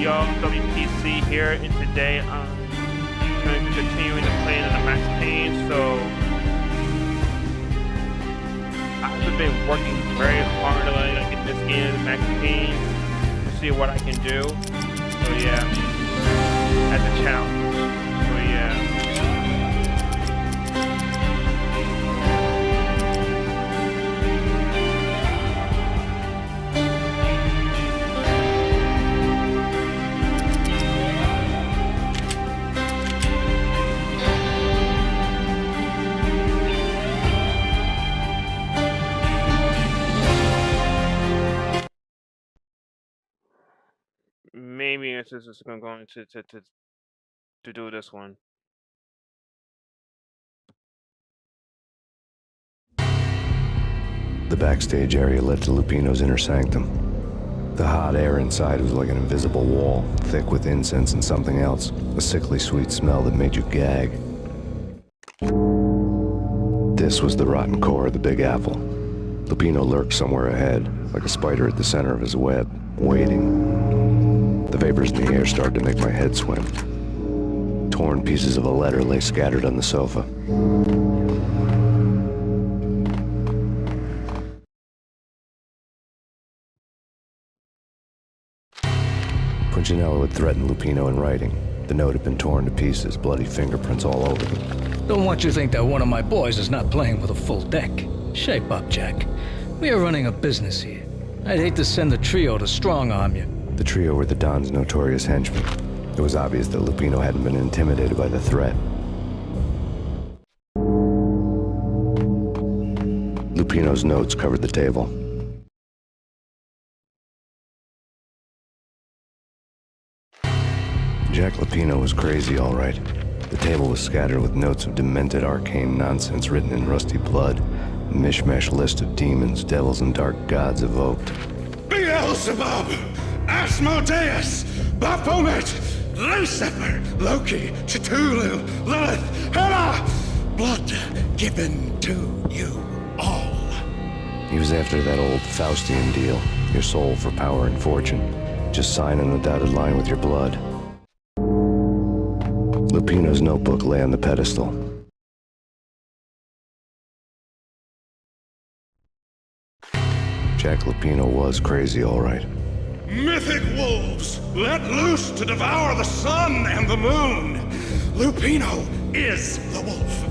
Yo, W.P.C here, and today I'm going to be continuing to play in the Max Payne. So I've been working very hard on get this game, Max Payne, to see what I can do. So yeah, as a challenge. So yeah. Maybe it's just going to do this one. The backstage area led to Lupino's inner sanctum. The hot air inside was like an invisible wall, thick with incense and something else, a sickly sweet smell that made you gag. This was the rotten core of the Big Apple. Lupino lurked somewhere ahead, like a spider at the center of his web, waiting. The vapors in the air started to make my head swim. Torn pieces of a letter lay scattered on the sofa. Punchinello had threatened Lupino in writing. The note had been torn to pieces, bloody fingerprints all over them. Don't want you to think that one of my boys is not playing with a full deck. Shape up, Jack. We are running a business here. I'd hate to send the trio to strong-arm you. The trio were the Don's notorious henchmen. It was obvious that Lupino hadn't been intimidated by the threat. Lupino's notes covered the table. Jack Lupino was crazy, all right. The table was scattered with notes of demented arcane nonsense written in rusty blood. A mishmash list of demons, devils, and dark gods evoked. Beelzebub! Asmodeus! Baphomet! Lucifer! Loki! Cthulhu! Lilith! Hela! Blood given to you all. He was after that old Faustian deal. Your soul for power and fortune. Just sign on the dotted line with your blood. Lupino's notebook lay on the pedestal. Jack Lupino was crazy, all right. Mythic wolves, let loose to devour the sun and the moon. Lupino is the wolf.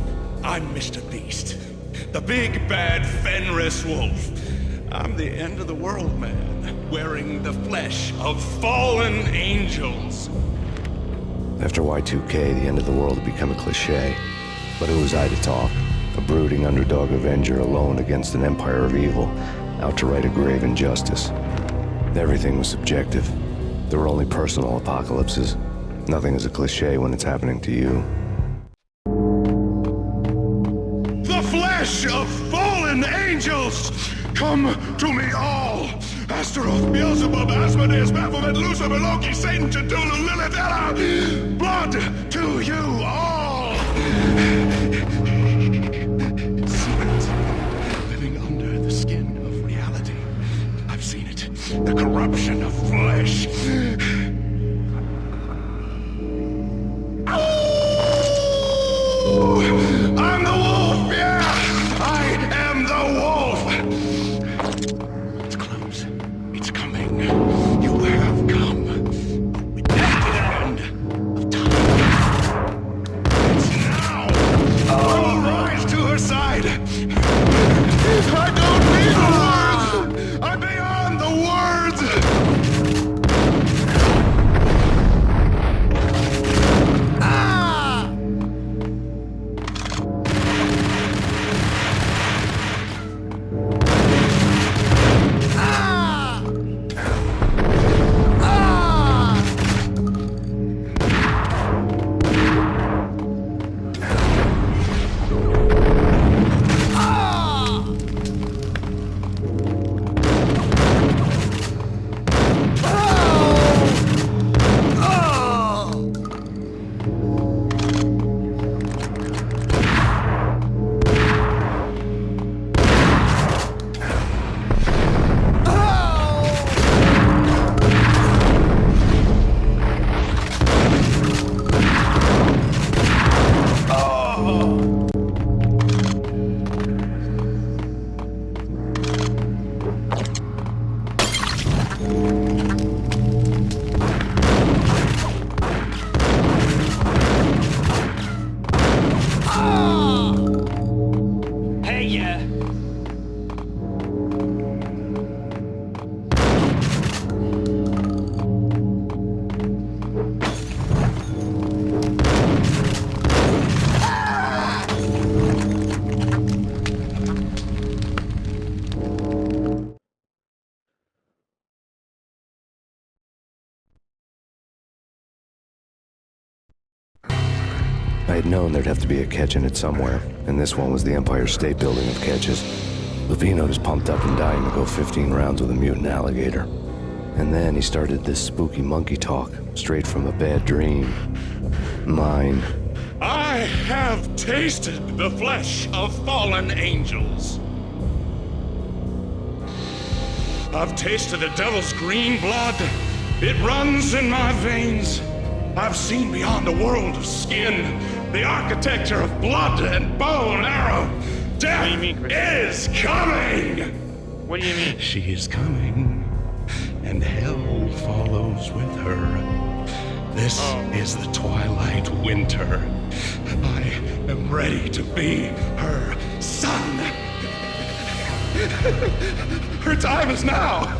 I'm Mr. Beast, the big bad Fenris wolf. I'm the end of the world man, wearing the flesh of fallen angels. After Y2K, the end of the world had become a cliché. But who was I to talk? A brooding underdog avenger alone against an empire of evil, out to right a grave injustice. Everything was subjective. There were only personal apocalypses. Nothing is a cliché when it's happening to you. The flesh of fallen angels! Come to me all! Astaroth, Beelzebub, Asmodeus, Baphomet, Lucifer, Loki, Satan, Cthulhu, Lilith, Hela! Blood to you all! Secrets living under the skin of reality. I've seen it. The corruption of flesh. I'm the wolf, yeah! I am the wolf! It's close. It's coming. You have come. We get to the end of time. It's now! I will rise to her side! I don't need the words! I'm beyond the words! Hey, yeah. I had known there'd have to be a catch in it somewhere, and this one was the Empire State Building of catches. Lupino was pumped up and dying to go 15 rounds with a mutant alligator. And then he started this spooky monkey talk, straight from a bad dream. Mine. I have tasted the flesh of fallen angels. I've tasted the devil's green blood. It runs in my veins. I've seen beyond the world of skin, the architecture of blood and bow and arrow. Death What do you mean, Chris? is coming! What do you mean? She is coming, and hell follows with her. This is the twilight winter. I am ready to be her son. Her time is now,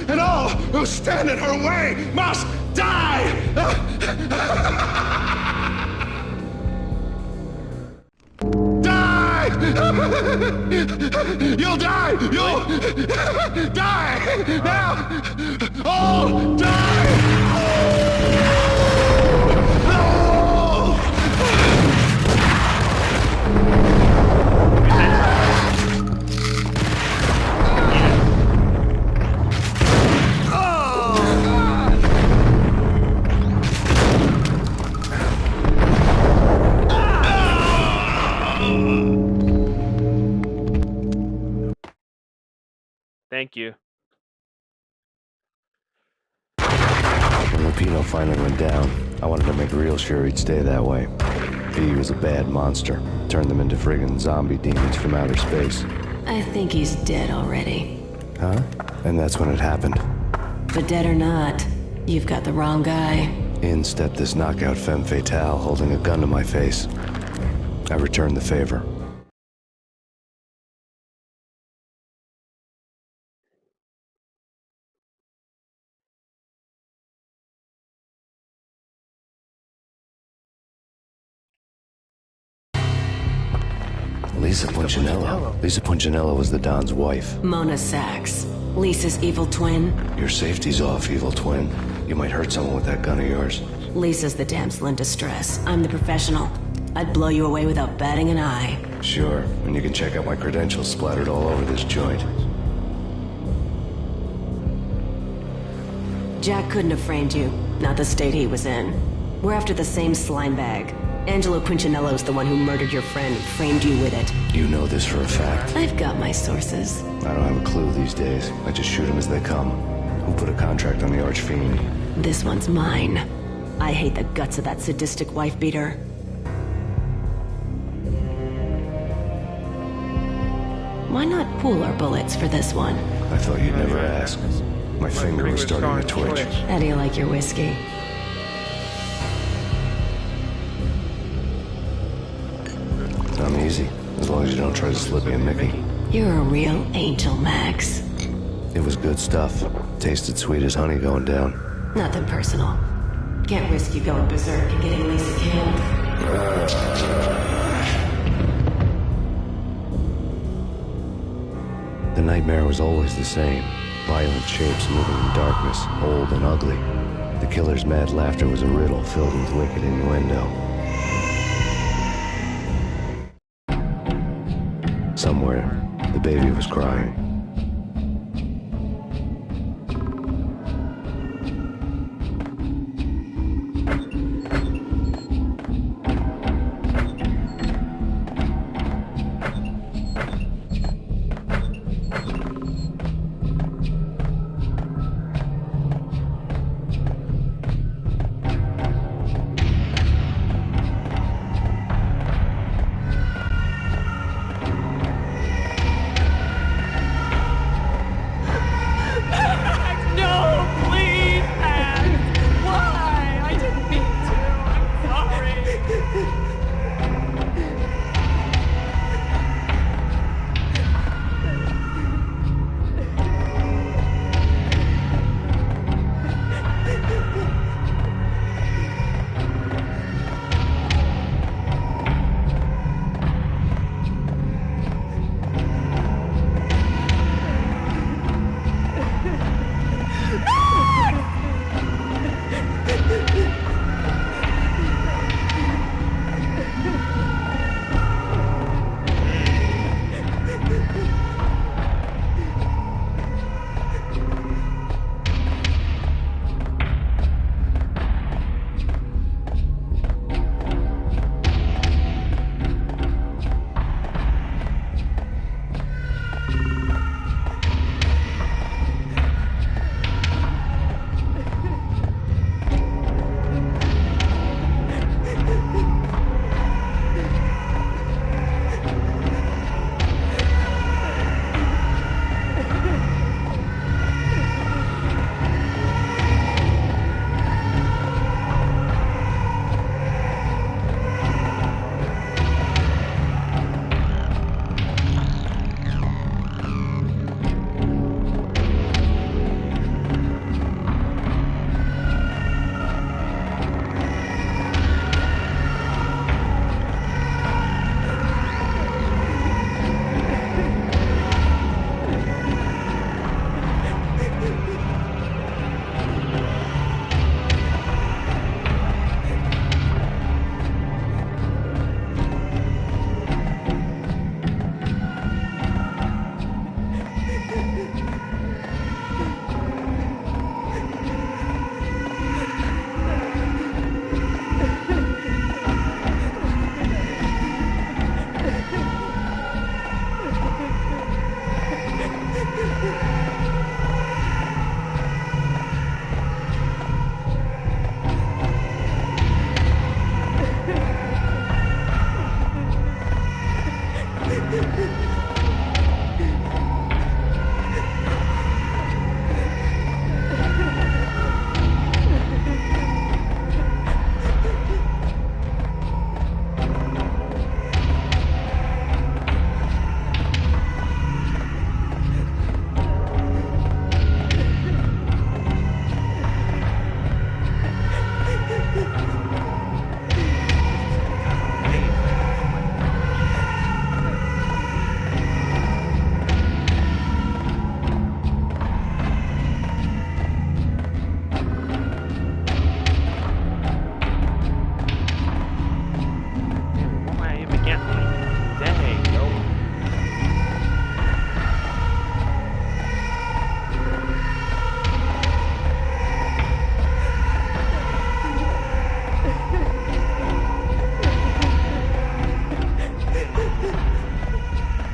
and all who stand in her way must die! Die! You'll die! You'll die! Now! All die! Thank you. When Lupino finally went down, I wanted to make real sure he'd stay that way. He was a bad monster. Turned them into friggin' zombie demons from outer space. I think he's dead already. Huh? And that's when it happened. But dead or not, you've got the wrong guy. In stepped this knockout femme fatale holding a gun to my face. I returned the favor. Lisa Punchinello. Lisa Punchinello was the Don's wife. Mona Sachs, Lisa's evil twin. Your safety's off, evil twin. You might hurt someone with that gun of yours. Lisa's the damsel in distress. I'm the professional. I'd blow you away without batting an eye. Sure, and you can check out my credentials splattered all over this joint. Jack couldn't have framed you, not the state he was in. We're after the same slime bag. Angelo Punchinello's the one who murdered your friend and framed you with it. You know this for a fact. I've got my sources. I don't have a clue these days. I just shoot them as they come. Who put a contract on the archfiend? This one's mine. I hate the guts of that sadistic wife-beater. Why not pool our bullets for this one? I thought you'd never ask. My finger was starting to twitch. How do you like your whiskey? I'm easy, as long as you don't try to slip me a Mickey. You're a real angel, Max. It was good stuff. Tasted sweet as honey going down. Nothing personal. Can't risk you going berserk and getting Lisa killed. The nightmare was always the same. Violent shapes moving in darkness, old and ugly. The killer's mad laughter was a riddle filled with wicked innuendo. Somewhere, the baby was crying.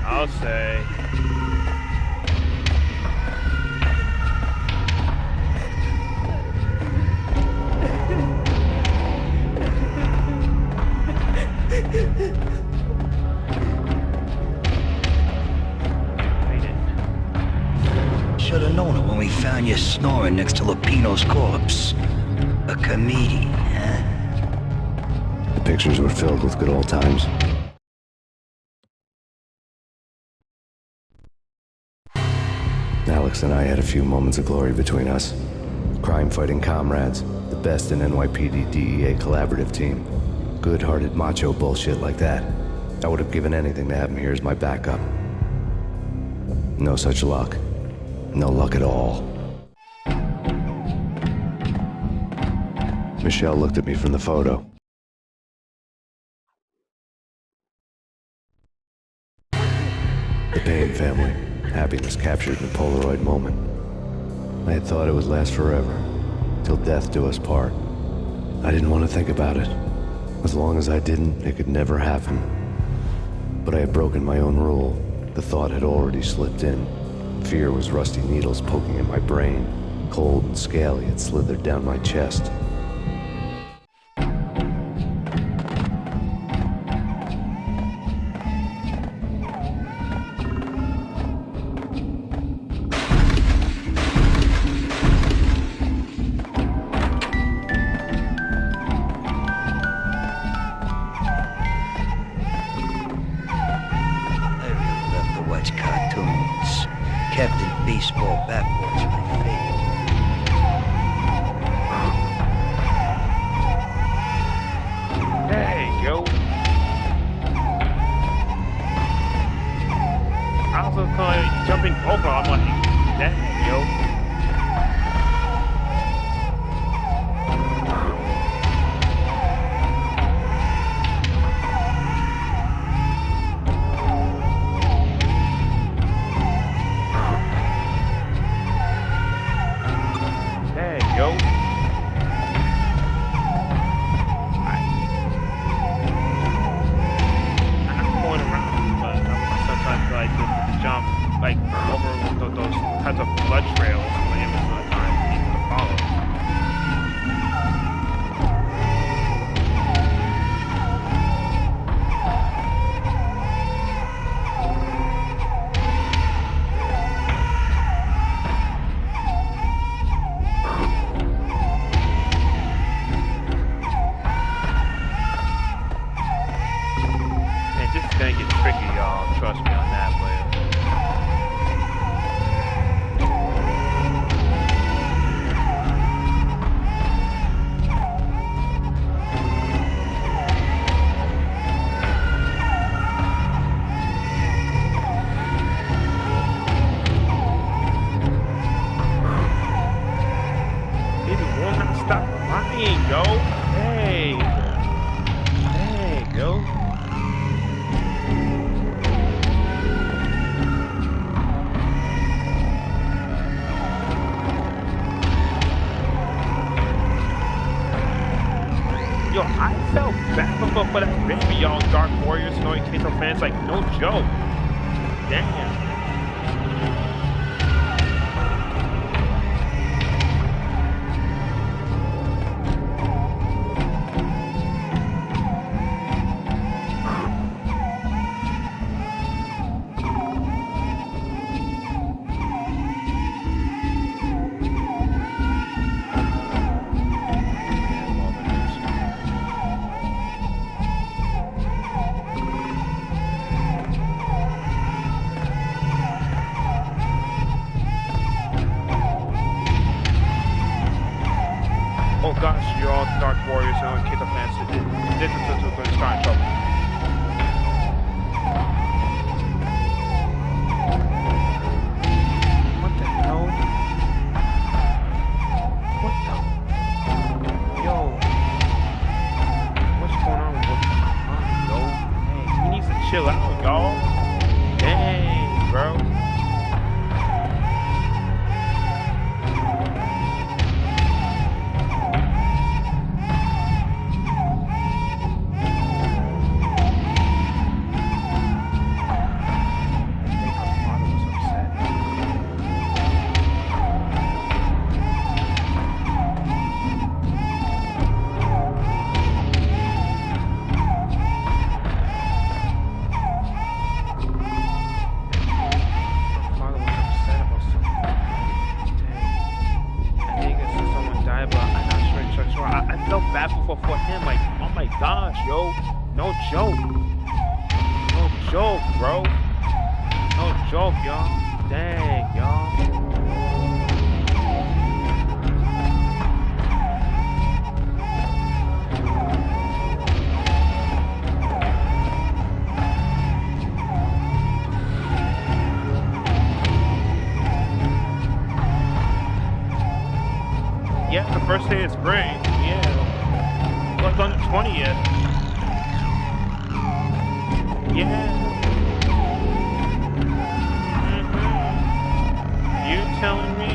I'll say. Should've known it when we found you snoring next to Lupino's corpse. A comedian, huh? The pictures were filled with good old times. Alex and I had a few moments of glory between us. Crime-fighting comrades, the best in NYPD DEA collaborative team. Good-hearted macho bullshit like that. I would have given anything to have him here as my backup. No such luck. No luck at all. Michelle looked at me from the photo. The Payne family. Happiness captured in a Polaroid moment. I had thought it would last forever, till death do us part. I didn't want to think about it. As long as I didn't, it could never happen. But I had broken my own rule. The thought had already slipped in. Fear was rusty needles poking in my brain. Cold and scaly, it slithered down my chest. Captain Baseball backwards, my favorite. Hey, yo. I also call it jumping over. I'm like, dang, yo. For that baby, y'all, Dark Warriors, Snowy Queso fans, like, no joke. Damn. chill out, y'all. Dang, bro. For him, like, oh my gosh, yo, no joke, bro, no joke, y'all. Dang, y'all. Yeah, the first day of spring. Yeah. It's on the 20th. Yeah. You telling me?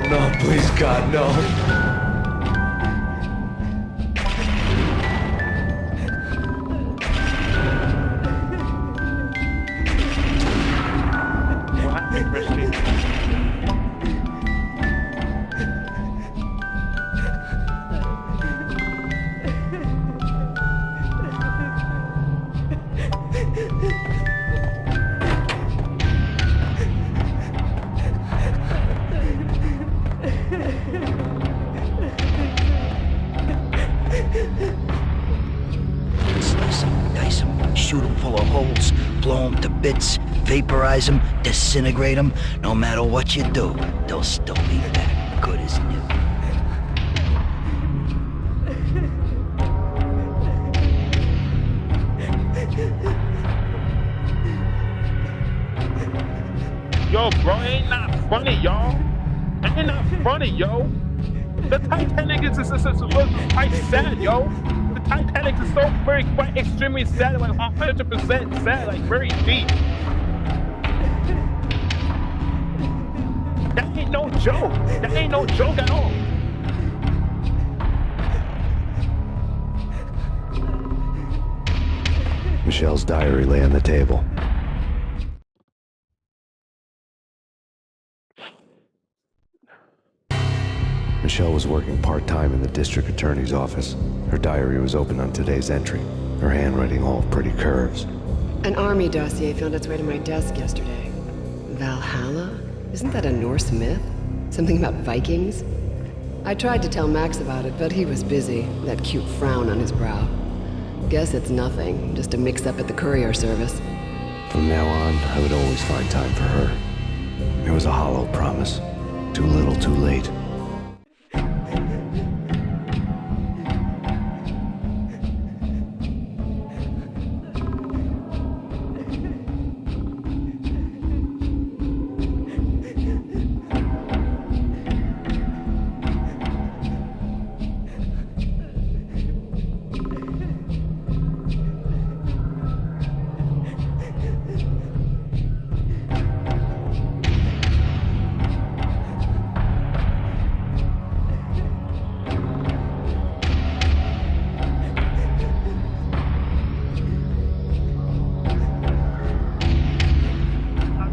No, please, God, no. What happened, Christy? Dice them, shoot them full of holes, blow them to bits, vaporize them, disintegrate them. No matter what you do, they'll still be back, good as new. Yo, bro, ain't not funny, y'all. Ain't not funny, yo. The Titanic is quite sad, yo. The Titanic is so very quite extremely sad, like 100% sad, like very deep. That ain't no joke. That ain't no joke at all. Michelle's diary lay on the table. Michelle was working part-time in the district attorney's office. Her diary was open on today's entry, her handwriting all pretty curves. An army dossier found its way to my desk yesterday. Valhalla? Isn't that a Norse myth? Something about Vikings? I tried to tell Max about it, but he was busy, that cute frown on his brow. Guess it's nothing, just a mix-up at the courier service. From now on, I would always find time for her. It was a hollow promise. Too little, too late.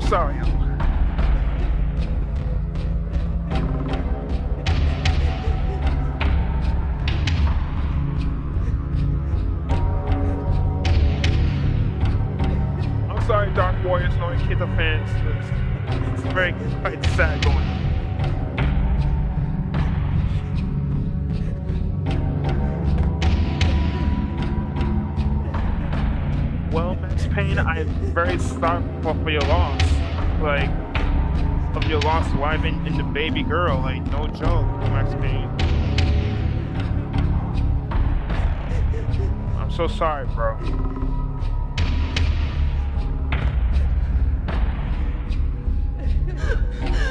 Sorry. I'm sorry, Dark Warriors, knowing kids are fans. It's very quite sad going on. Well, Max Payne, I'm very sorry for your loss. Like, of your lost wife and the baby girl. Like, no joke, Max Payne. so sorry, bro.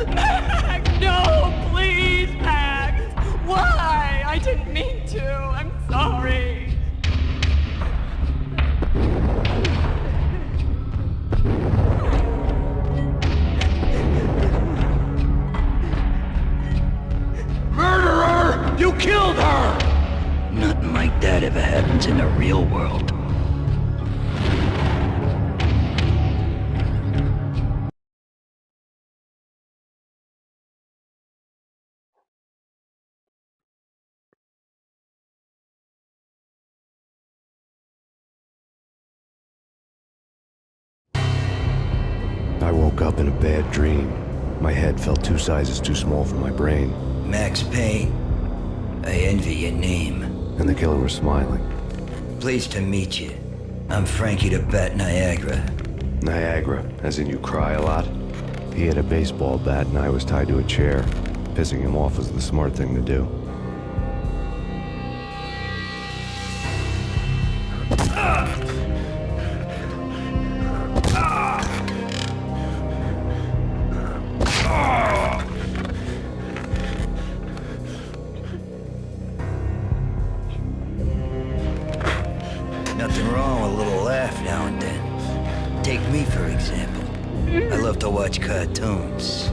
Max, no, please, Max. Why? I didn't mean to. I'm sorry. Murderer! You killed her! Nothing like that ever happens in the real world. I woke up in a bad dream. My head felt 2 sizes too small for my brain. Max Payne, I envy your name. And the killer was smiling. Pleased to meet you. I'm Frankie the Bat Niagara. Niagara, as in you cry a lot? He had a baseball bat and I was tied to a chair. Pissing him off was the smart thing to do. Nothing wrong with a little laugh now and then. Take me, for example. I love to watch cartoons.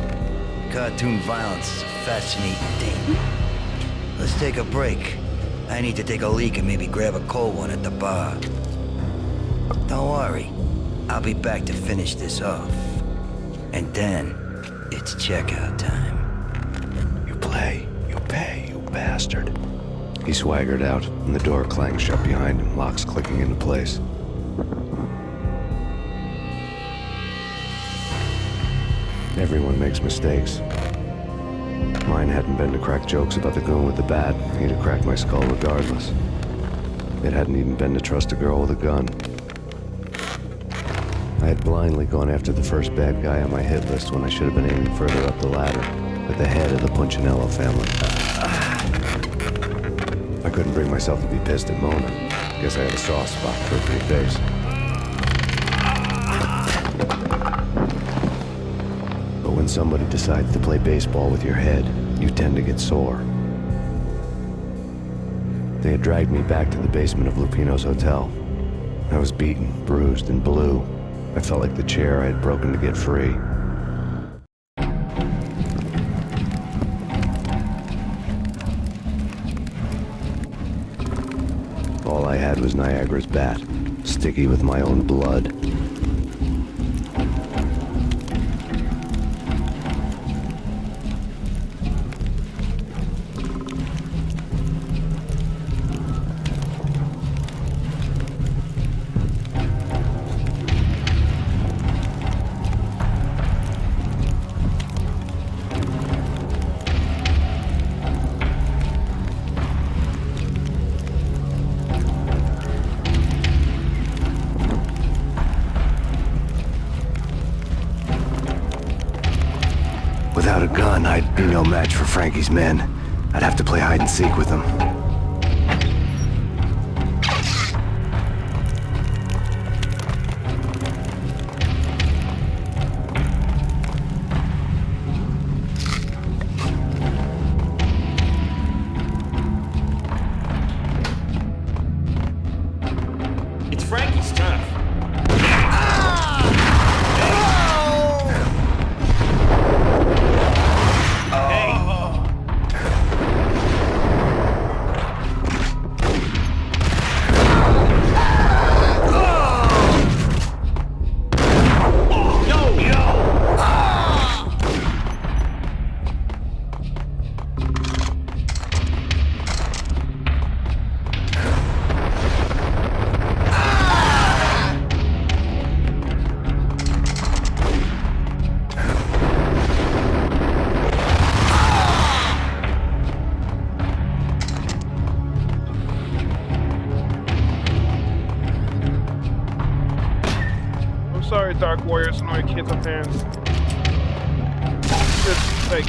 Cartoon violence is a fascinating thing. Let's take a break. I need to take a leak and maybe grab a cold one at the bar. Don't worry. I'll be back to finish this off. And then, it's checkout time. You play, you pay, you bastard. He swaggered out, and the door clanged shut behind him, locks clicking into place. Everyone makes mistakes. Mine hadn't been to crack jokes about the goon with the bat. He'd have cracked my skull regardless. It hadn't even been to trust a girl with a gun. I had blindly gone after the first bad guy on my hit list when I should have been aiming further up the ladder, at the head of the Punchinello family. I couldn't bring myself to be pissed at Mona. Guess I had a soft spot for her pretty face. But when somebody decides to play baseball with your head, you tend to get sore. They had dragged me back to the basement of Lupino's hotel. I was beaten, bruised, and blue. I felt like the chair I had broken to get free. All I had was Niagara's bat, sticky with my own blood. Without a gun, I'd be no match for Frankie's men. I'd have to play hide and seek with them. It's Frankie's turn. Sorry, Dark Warriors, annoying Kanto fans. Just like.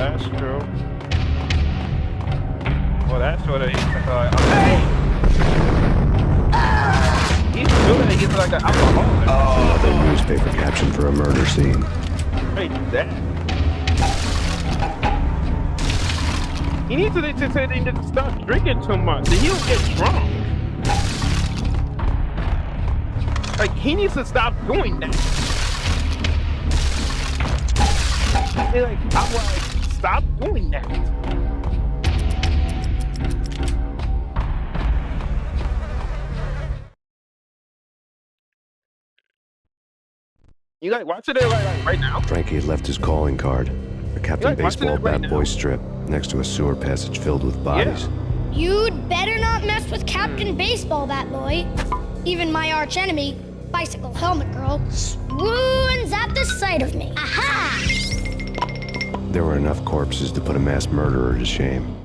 That's true. Well, that's what he's okay. He's doing it. He's like an alcoholic. Another newspaper caption for a murder scene. Hey, that. He needs to stop drinking too much. He'll get drunk. Like, he needs to stop doing that. Like, I'm like, stop doing that. You like watching it like right now? Frankie had left his calling card, a Captain Baseball bat boy strip, next to a sewer passage filled with bodies. Yeah. You'd better not mess with Captain Baseball Bat Boy. Even my arch enemy, Bicycle Helmet Girl, swoons at the sight of me. Aha! There were enough corpses to put a mass murderer to shame.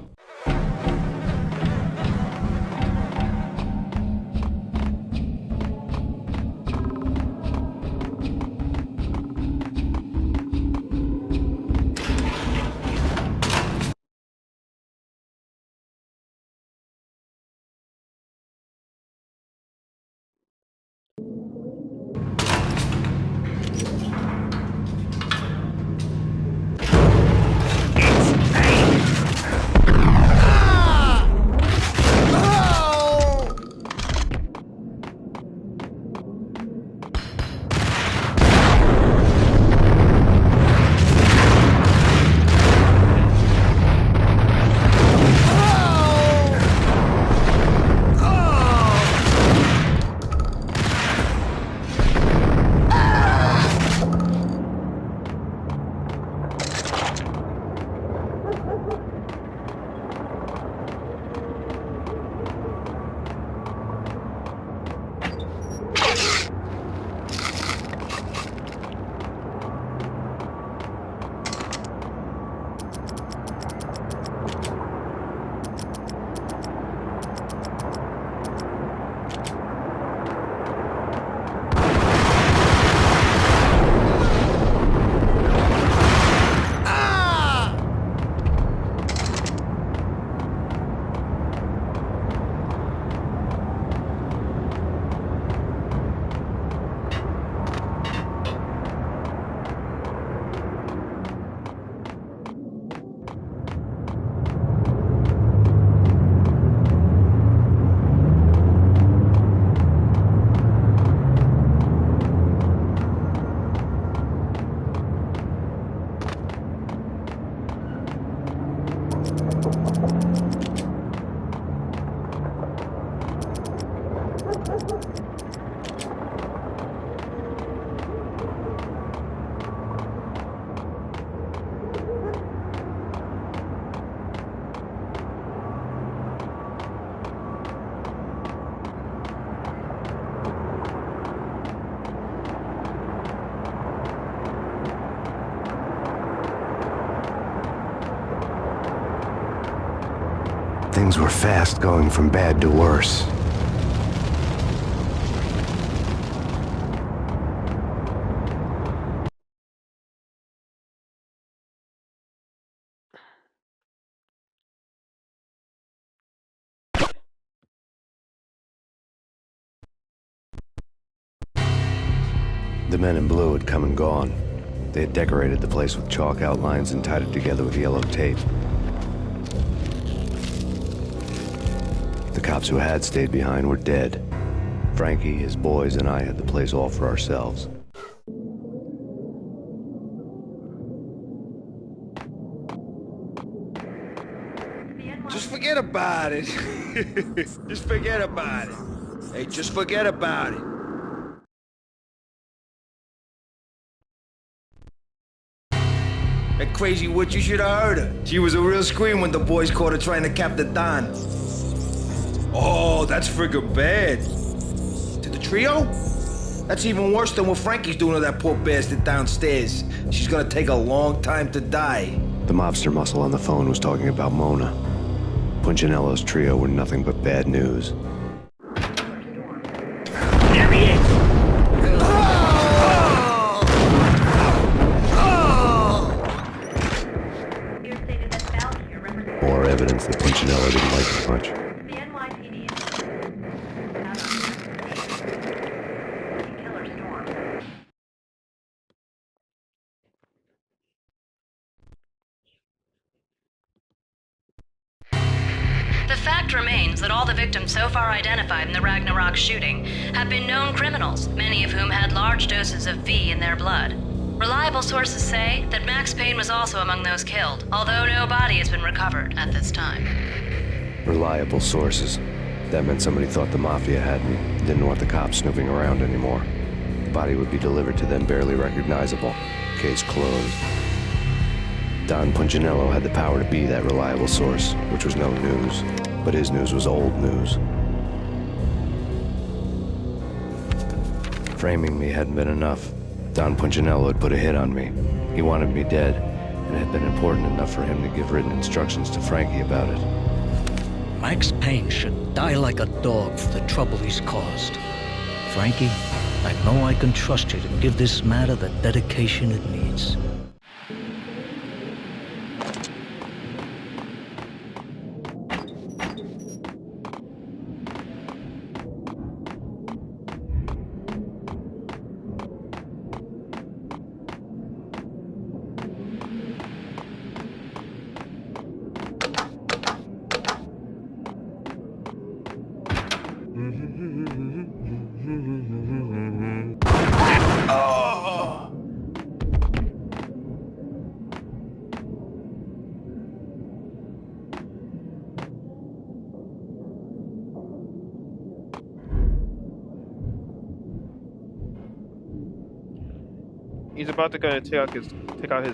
Things were fast going from bad to worse. The men in blue had come and gone. They had decorated the place with chalk outlines and tied it together with yellow tape. The cops who had stayed behind were dead. Frankie, his boys, and I had the place all for ourselves. Just forget about it. Just forget about it. Hey, just forget about it. That crazy witch, you should have heard her. She was a real scream when the boys caught her trying to cap the Don. Oh, that's friggin' bad. To the trio? That's even worse than what Frankie's doing to that poor bastard downstairs. She's gonna take a long time to die. The mobster muscle on the phone was talking about Mona. Punchinello's trio were nothing but bad news. There he is! Punchinello didn't like it much. The NYPD killer storm. The fact remains that all the victims so far identified in the Ragnarok shooting have been known criminals, many of whom had large doses of V in their blood. Reliable sources say that Max Payne was also among those killed, although no body has been recovered at this time. Reliable sources. That meant somebody thought the Mafia had me, didn't want the cops snooping around anymore. The body would be delivered to them barely recognizable. Case closed. Don Punchinello had the power to be that reliable source, which was no news. But his news was old news. Framing me hadn't been enough. Don Punchinello had put a hit on me. He wanted me dead, and it had been important enough for him to give written instructions to Frankie about it. Max Payne should die like a dog for the trouble he's caused. Frankie, I know I can trust you to give this matter the dedication it needs. He's about to go take out his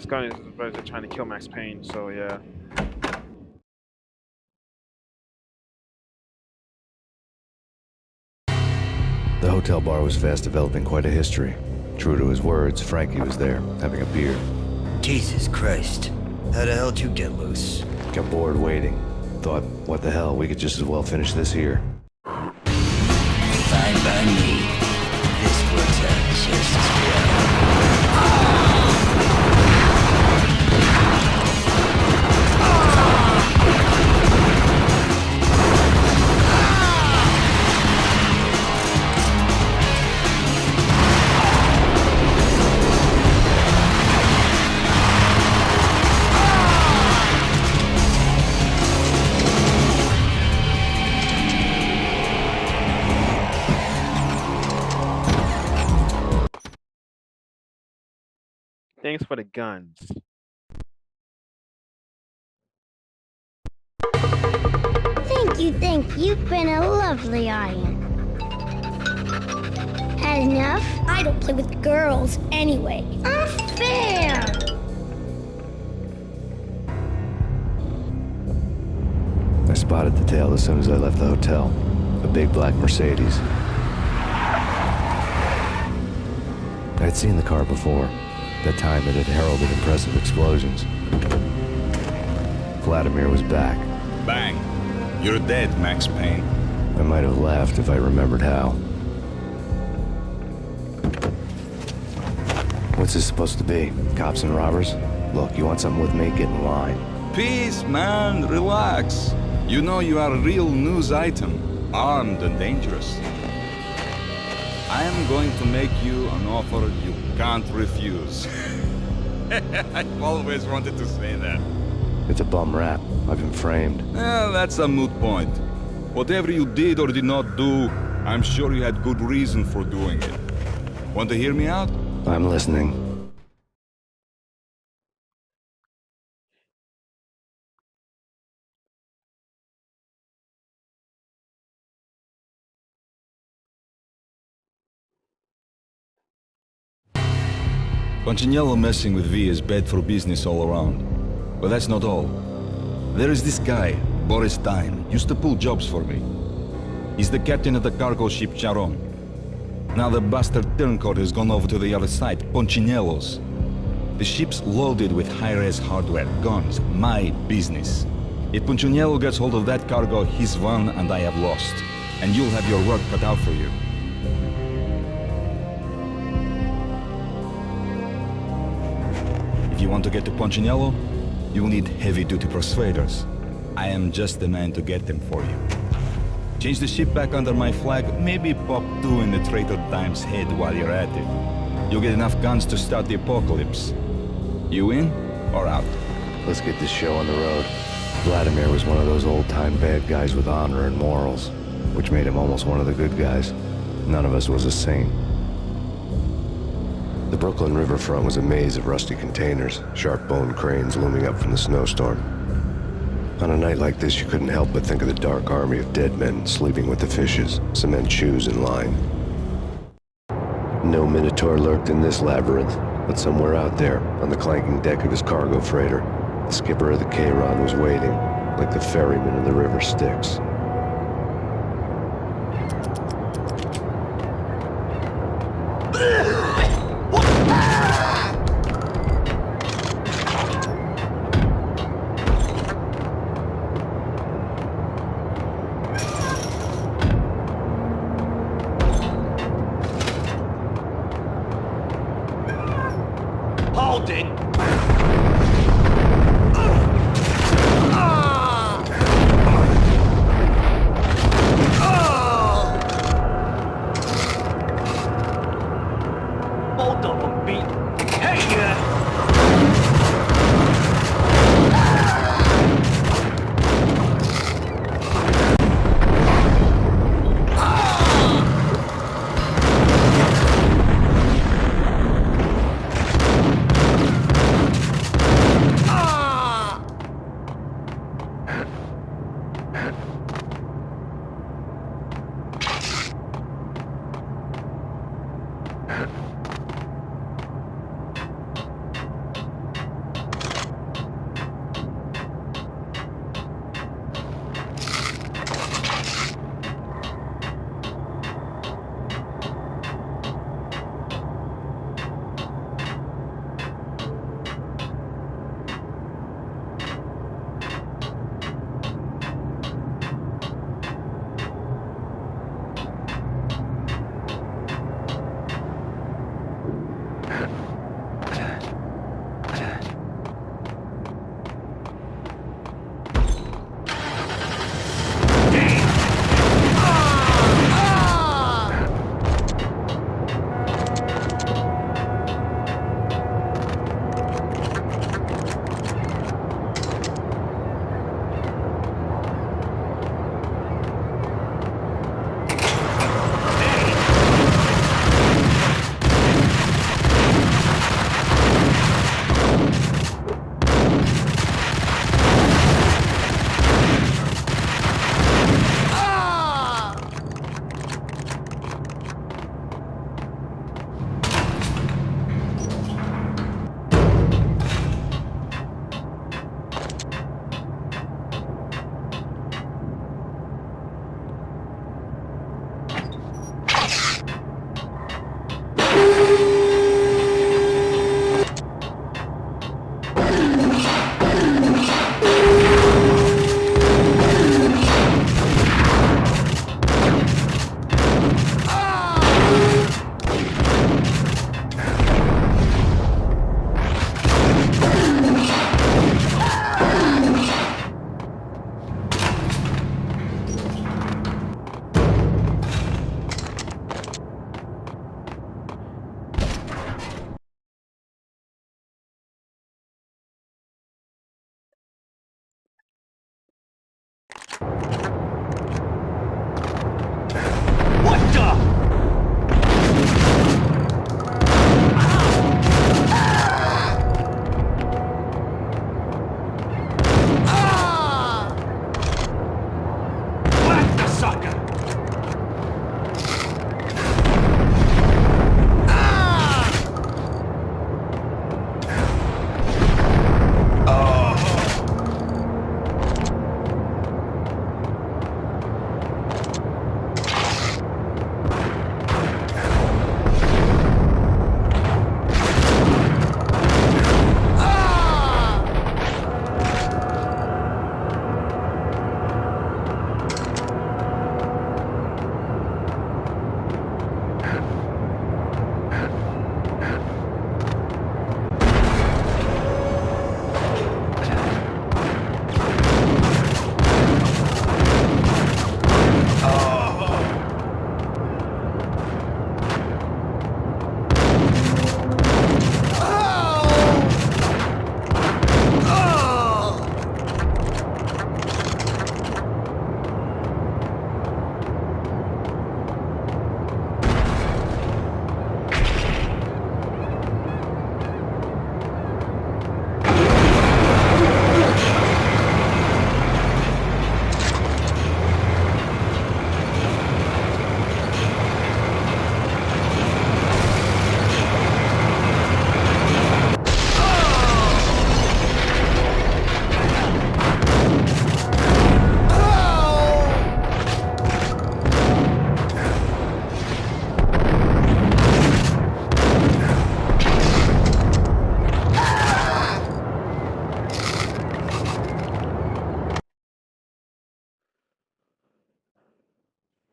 gun. He's about to trying to kill Max Payne. So yeah. The hotel bar was fast developing quite a history. True to his words, Frankie was there, having a beer. Jesus Christ. How the hell did you get loose? Got bored waiting. Thought, what the hell, we could just as well finish this here. Fine by me. This works out just as well. Thanks for the guns. Thank you. You've been a lovely iron. Had enough? I don't play with girls anyway. Unfair! I spotted the tail as soon as I left the hotel. A big black Mercedes. I'd seen the car before. That time it had heralded impressive explosions. Vladimir was back. Bang. You're dead, Max Payne. I might have laughed if I remembered how. What's this supposed to be? Cops and robbers? Look, you want something with me? Get in line. Peace, man. Relax. You know you are a real news item. Armed and dangerous. I am going to make you an offer you can't refuse. I've always wanted to say that. It's a bum rap. I've been framed. That's a moot point. Whatever you did or did not do, I'm sure you had good reason for doing it. Want to hear me out? I'm listening. Punchinello messing with V is bad for business all around. But that's not all. There is this guy, Boris Stein, used to pull jobs for me. He's the captain of the cargo ship Charon. Now the bastard turncoat has gone over to the other side, Punchinello's. The ship's loaded with high-res hardware, guns, my business. If Punchinello gets hold of that cargo, he's won and I have lost. And you'll have your work cut out for you. If you want to get to Punchinello, you'll need heavy-duty persuaders. I am just the man to get them for you. Change the ship back under my flag, maybe pop 2 in the Traitor Time's head while you're at it. You'll get enough guns to start the apocalypse. You in or out? Let's get this show on the road. Vladimir was one of those old-time bad guys with honor and morals, which made him almost one of the good guys. None of us was a saint. The Brooklyn riverfront was a maze of rusty containers, sharp-boned cranes looming up from the snowstorm. On a night like this, you couldn't help but think of the dark army of dead men sleeping with the fishes, cement shoes in line. No Minotaur lurked in this labyrinth, but somewhere out there, on the clanking deck of his cargo freighter, the skipper of the K-Ron was waiting, like the ferryman of the river Styx. Hold it! Both of them beat. Hey,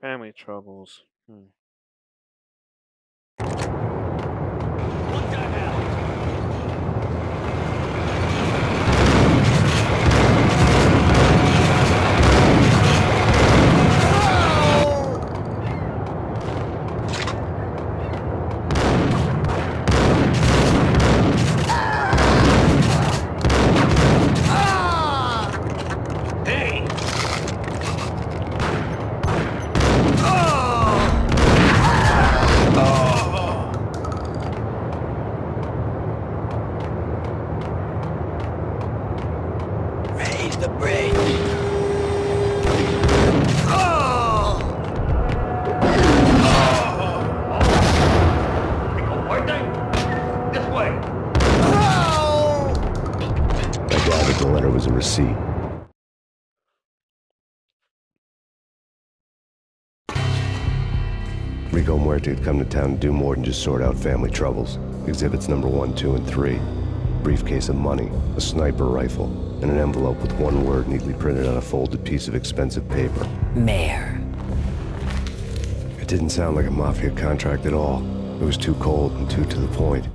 Family troubles. Receipt. Rico Muerte had come to town to do more than just sort out family troubles. Exhibits number 1, 2, and 3. Briefcase of money, a sniper rifle, and an envelope with one word neatly printed on a folded piece of expensive paper. Mayor. It didn't sound like a mafia contract at all. It was too cold and too to the point.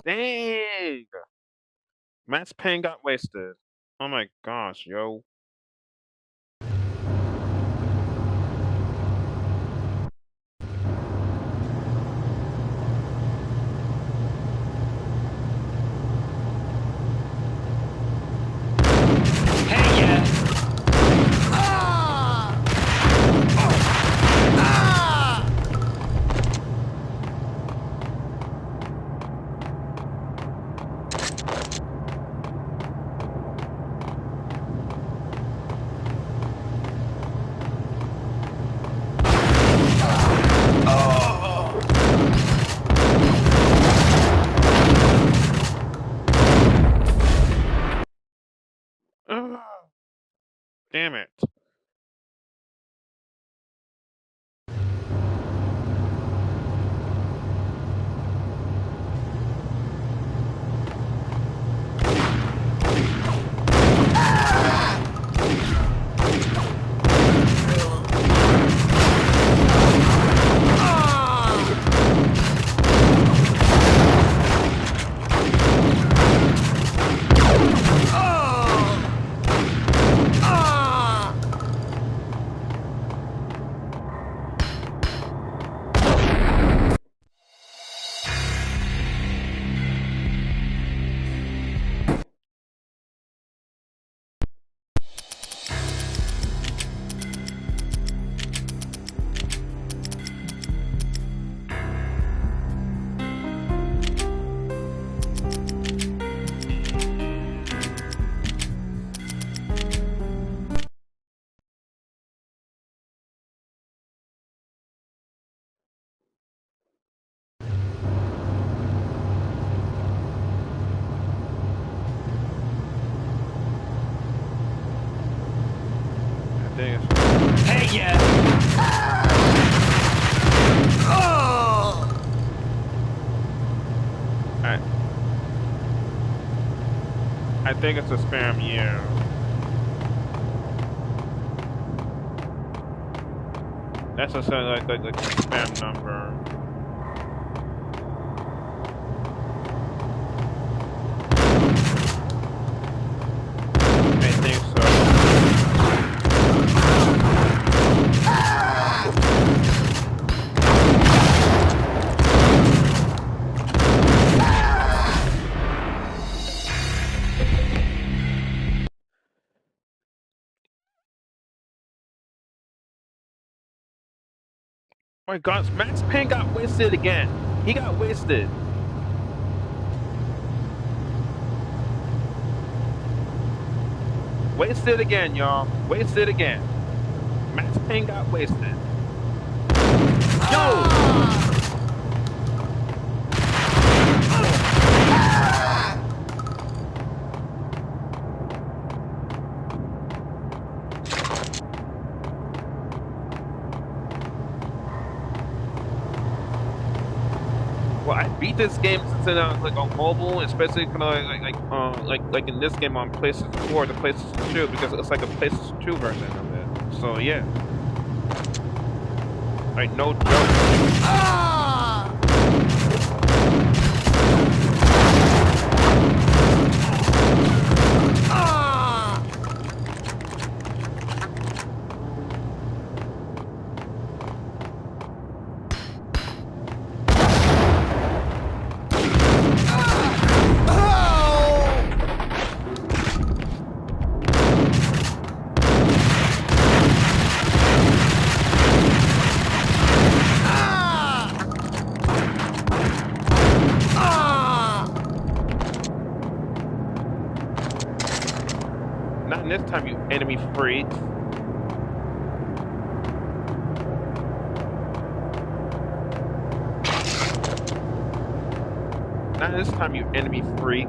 Dang! Max Payne got wasted. Oh my gosh, yo. Damn it. Hey, yeah! Oh! I think it's a spam year. That's a like spam number. I think so. Oh my God, Max Payne got wasted again. He got wasted. Wasted again, y'all. Wasted again. Max Payne got wasted. Yo! Well, I beat this game since it like on mobile, especially kind of like in this game on PlayStation 4, the PlayStation 2, because it's like a PlayStation 2 version of it. So yeah, like no joke. Not this time, you enemy freak. Not this time, you enemy freak.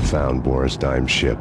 found Boris Dime's ship.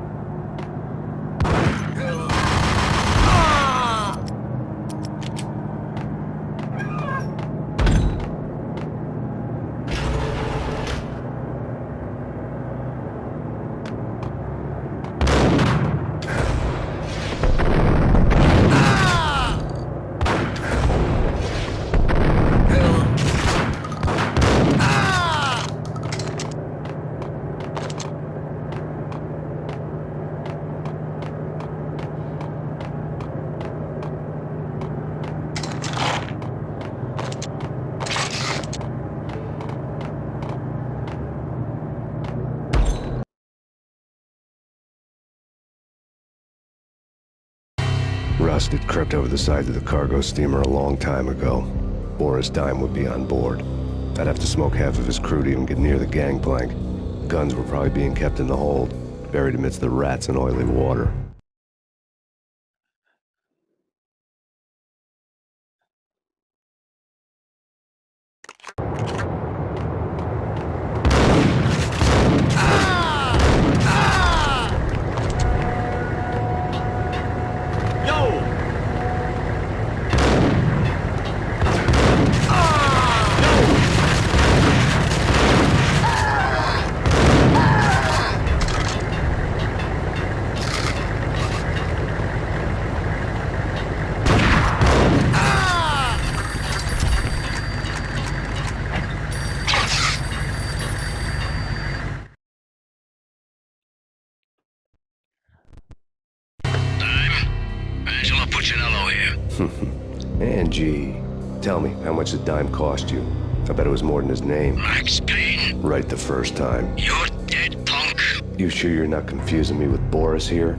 Rust had crept over the sides of the cargo steamer a long time ago. Boris Dime would be on board. I'd have to smoke half of his crew to even get near the gangplank. The guns were probably being kept in the hold, buried amidst the rats and oily water. Angie, tell me, how much did Dime cost you? I bet it was more than his name. Max Payne. Right the first time. You're dead, punk. You sure you're not confusing me with Boris here?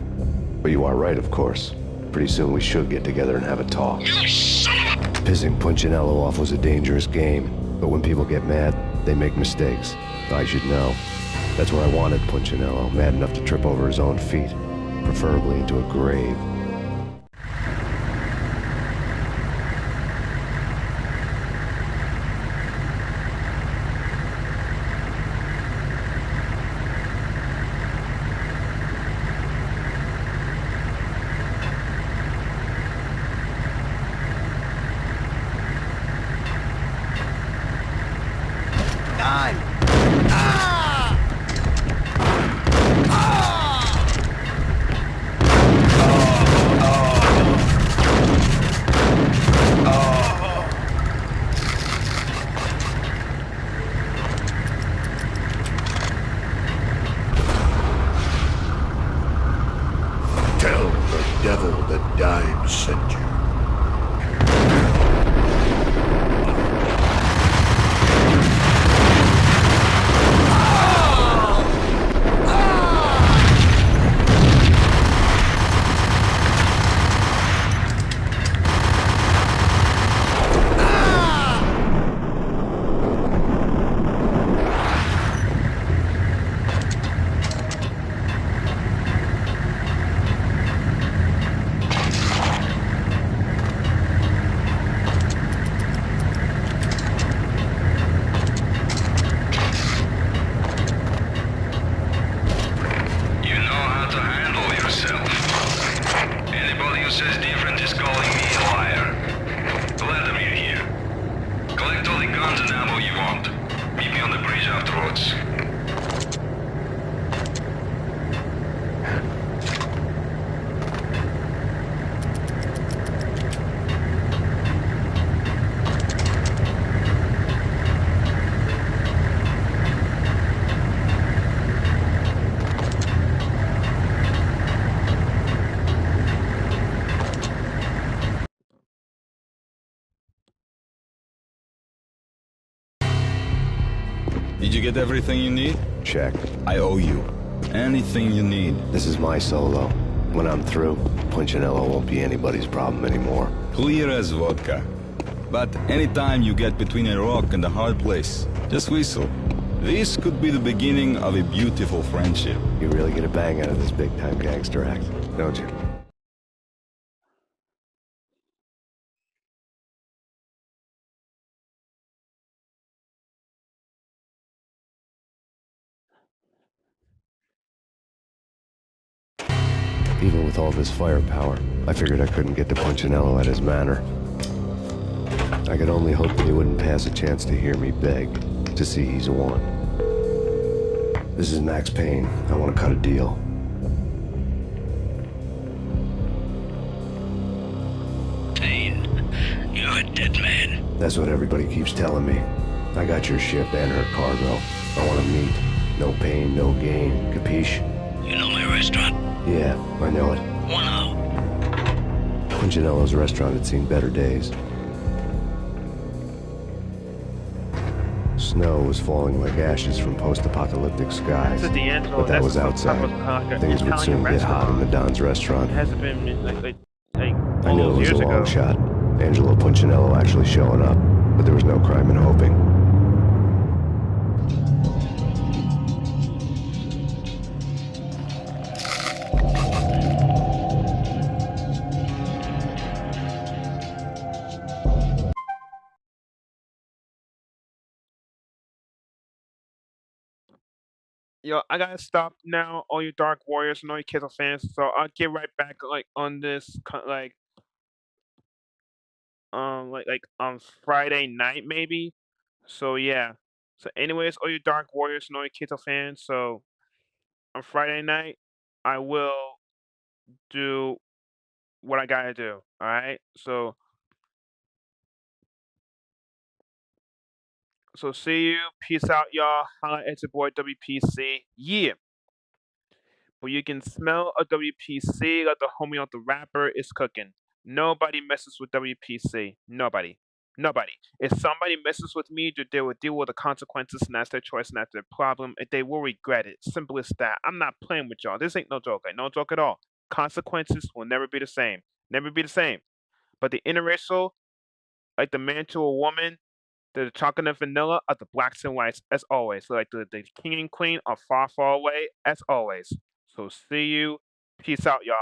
But you are right, of course. Pretty soon we should get together and have a talk. You son of a... Pissing Punchinello off was a dangerous game. But when people get mad, they make mistakes. I should know. That's where I wanted Punchinello, mad enough to trip over his own feet. Preferably into a grave. Tell the devil that Dime sent you. Did you get everything you need? Check. I owe you. Anything you need. This is my solo. When I'm through, Punchinello won't be anybody's problem anymore. Clear as vodka. But anytime you get between a rock and a hard place, just whistle. This could be the beginning of a beautiful friendship. You really get a bang out of this big-time gangster act, don't you? Even with all this firepower, I figured I couldn't get to Punchinello at his manor. I could only hope that he wouldn't pass a chance to hear me beg to see he's won. This is Max Payne. I want to cut a deal. Payne, you're a dead man. That's what everybody keeps telling me. I got your ship and her cargo. I want to meet. No pain, no gain. Capiche? You know my restaurant? Yeah, I know it. 1-0. Punchinello's restaurant had seen better days. Snow was falling like ashes from post-apocalyptic skies, but that was outside. Things would soon get hot in the Don's restaurant. It hasn't been like I knew it was a years long ago. shot. Angelo Punchinello actually showing up, but there was no crime in hoping. Yo, I gotta stop now, all you Dark Warriors and all you Kizzo fans. So I'll get right back on this on Friday night maybe. So yeah. So anyways, all you Dark Warriors and all you Kizzo fans. So on Friday night, I will do what I gotta do. All right. So see you. Peace out, y'all. Holla at your boy W.P.C. Yeah. But you can smell a W.P.C. like the homie on the rapper is cooking. Nobody messes with W.P.C. Nobody. Nobody. If somebody messes with me, they will deal with the consequences, and that's their choice, and that's their problem, and they will regret it. Simple as that. I'm not playing with y'all. This ain't no joke. Like, no joke at all. Consequences will never be the same. Never be the same. But the interracial, like the man to a woman, the chocolate and vanilla are the blacks and whites, as always. So, like the king and queen are far, far away, as always. So see you. Peace out, y'all.